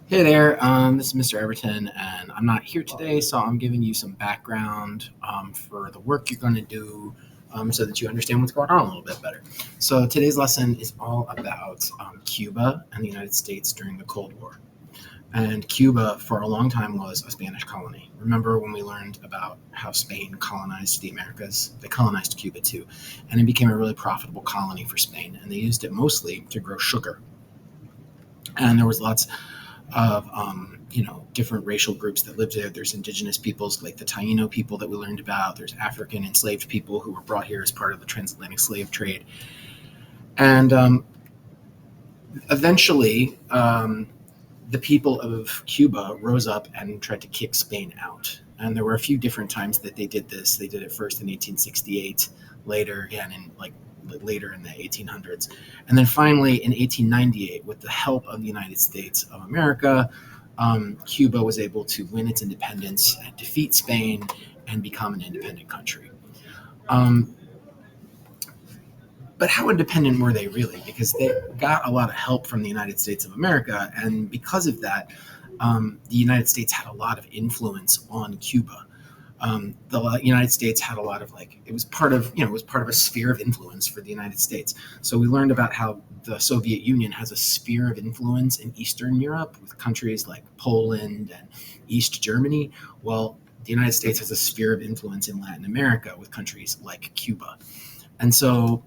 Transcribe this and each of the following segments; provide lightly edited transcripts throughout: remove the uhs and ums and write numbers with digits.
Hey there, this is Mr. Everton, and I'm not here today, so I'm giving you some background for the work you're going to do so that you understand what's going on a little bit better. So, today's lesson is all about Cuba and the United States during the Cold War. And Cuba, for a long time, was a Spanish colony. Remember when we learned about how Spain colonized the Americas? They colonized Cuba too, and it became a really profitable colony for Spain, and they used it mostly to grow sugar. And there was lots of different racial groups that lived there. There's indigenous peoples like the Taino people that we learned about. There's African enslaved people who were brought here as part of the transatlantic slave trade. And eventually, the people of Cuba rose up and tried to kick Spain out. And there were a few different times that they did this. They did it first in 1868, later again in later in the 1800s. And then finally in 1898, with the help of the United States of America, Cuba was able to win its independence, defeat Spain, and become an independent country. Um, but how independent were they really? Because they got a lot of help from the United States of America, and because of that, the United States had a lot of influence on Cuba. The United States had a lot of it was part of it was part of a sphere of influence for the United States. So we learned about how the Soviet Union has a sphere of influence in Eastern Europe with countries like Poland and East Germany. Well, the United States has a sphere of influence in Latin America with countries like Cuba. And so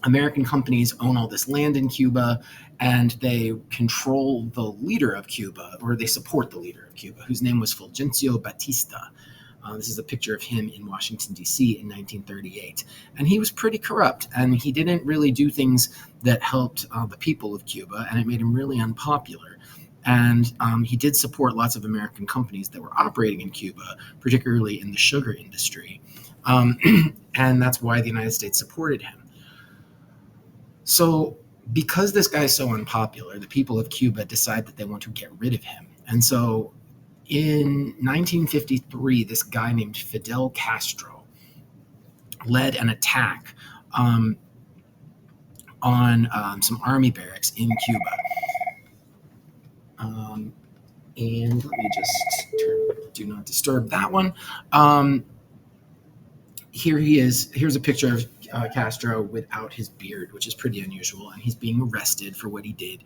American companies own all this land in Cuba, and they control the leader of Cuba, or they support the leader of Cuba, whose name was Fulgencio Batista. This is a picture of him in Washington, D.C. in 1938. And he was pretty corrupt, and he didn't really do things that helped the people of Cuba, and it made him really unpopular. And he did support lots of American companies that were operating in Cuba, particularly in the sugar industry. Um, and that's why the United States supported him. So, because this guy is so unpopular, the people of Cuba decide that they want to get rid of him. And so, in 1953, this guy named Fidel Castro led an attack on some army barracks in Cuba. And let me just turn do not disturb that one. Here he is. Here's a picture of Castro without his beard, which is pretty unusual, and he's being arrested for what he did.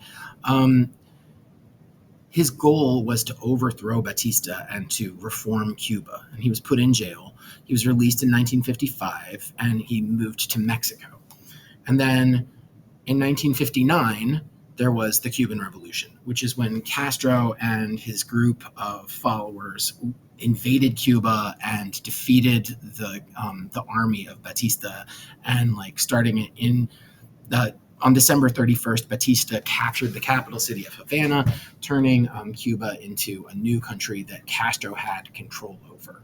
His goal was to overthrow Batista and to reform Cuba, and he was put in jail. He was released in 1955, and he moved to Mexico. And then in 1959, there was the Cuban Revolution, which is when Castro and his group of followers invaded Cuba and defeated the army of Batista, and starting in on December 31st, Batista captured the capital city of Havana, turning Cuba into a new country that Castro had control over.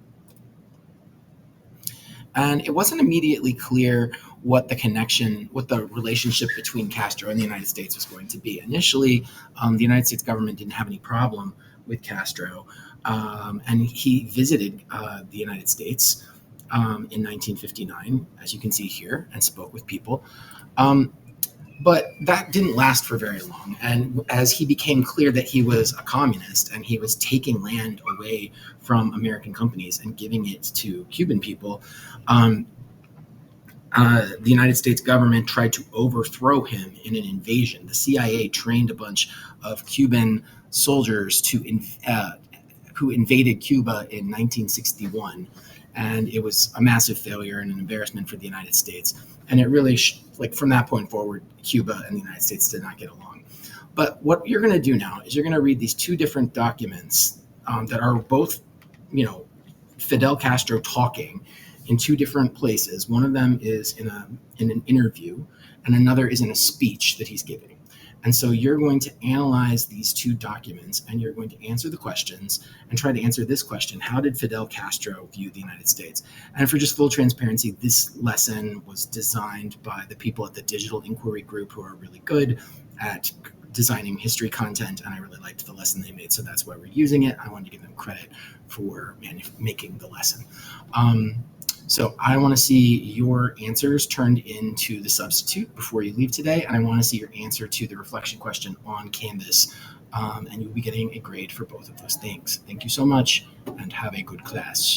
And it wasn't immediately clear what the relationship between Castro and the United States was going to be. Initially, the United States government didn't have any problem with Castro, and he visited the United States in 1959, as you can see here, and spoke with people. But that didn't last for very long. And as he became clear that he was a communist and he was taking land away from American companies and giving it to Cuban people, the United States government tried to overthrow him in an invasion. The CIA trained a bunch of Cuban soldiers who invaded Cuba in 1961. And it was a massive failure and an embarrassment for the United States. And it really, from that point forward, Cuba and the United States did not get along. But what you're going to do now is you're going to read these two different documents that are both, Fidel Castro talking in two different places. One of them is in an interview, and another is in a speech that he's giving. And so you're going to analyze these two documents, and you're going to answer the questions and try to answer this question: how did Fidel Castro view the United States? And for just full transparency, this lesson was designed by the people at the Digital Inquiry Group, who are really good at designing history content, and I really liked the lesson they made, so that's why we're using it. I wanted to give them credit for making the lesson. So I want to see your answers turned into the substitute before you leave today, and I want to see your answer to the reflection question on Canvas and you'll be getting a grade for both of those things. Thank you so much, and have a good class.